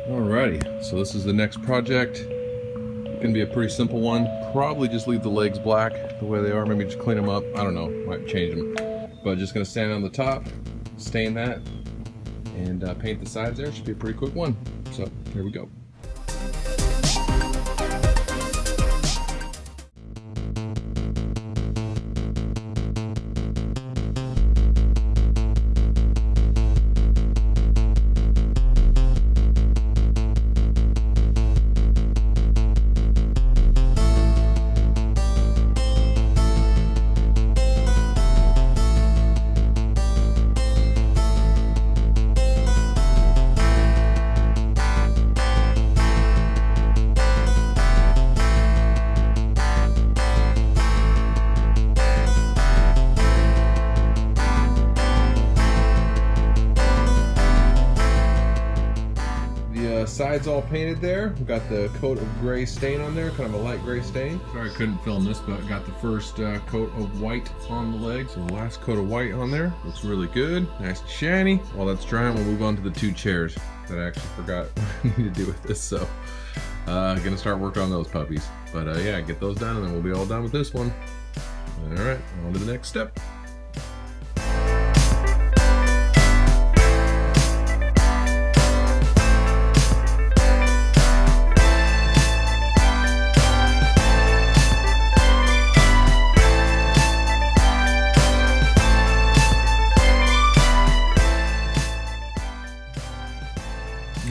Alrighty, so this is the next project. It's gonna be a pretty simple one. Probably just leave the legs black the way they are, maybe just clean them up. I don't know, might change them. But just gonna stand on the top, stain that, and paint the sides there. Should be a pretty quick one. So here we go. Sides all painted there. We've got the coat of gray stain on there, kind of a light gray stain. Sorry I couldn't film this, but got the first coat of white on the legs. So the last coat of white on there. Looks really good. Nice and shiny. While that's drying, we'll move on to the two chairs that I actually forgot what I need to do with this. So gonna start working on those puppies. But yeah, get those done and then we'll be all done with this one. All right, on to the next step.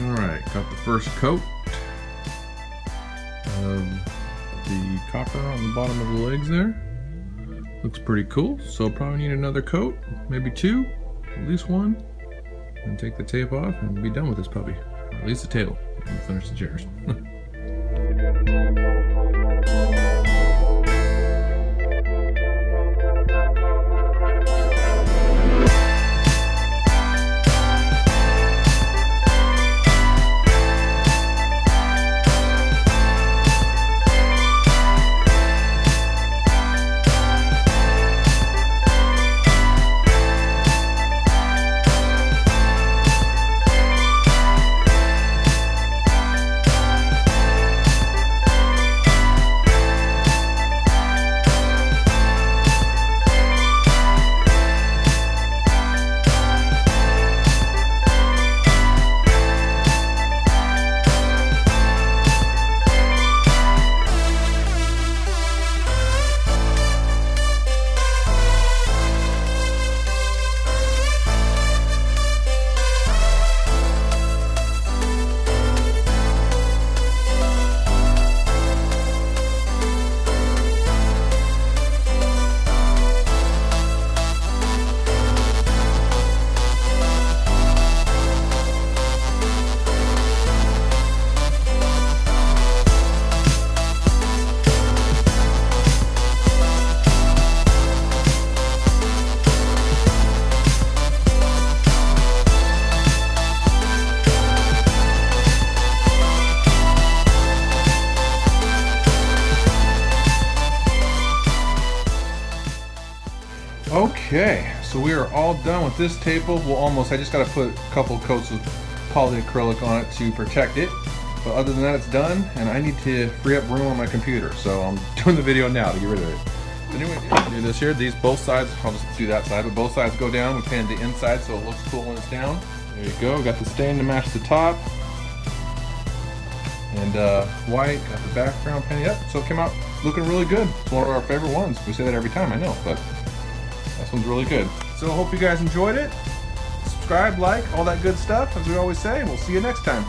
Alright, got the first coat of the copper on the bottom of the legs there. Looks pretty cool, so probably need another coat, maybe two, at least one, and take the tape off and be done with this puppy. Or at least the tail, and finish the chairs. Okay, so we are all done with this table. Well, almost. I just got to put a couple coats of polyacrylic on it to protect it. But other than that, it's done, and I need to free up room on my computer. So I'm doing the video now to get rid of it. Anyway, do this here. These both sides, I'll just do that side, but both sides go down. We painted the inside so it looks cool when it's down. There you go. Got the stain to match the top. And white, got the background paint. Yep, so it came out looking really good. It's one of our favorite ones. We say that every time, I know, but this one's really good. So I hope you guys enjoyed it. Subscribe, like, all that good stuff, as we always say, and we'll see you next time.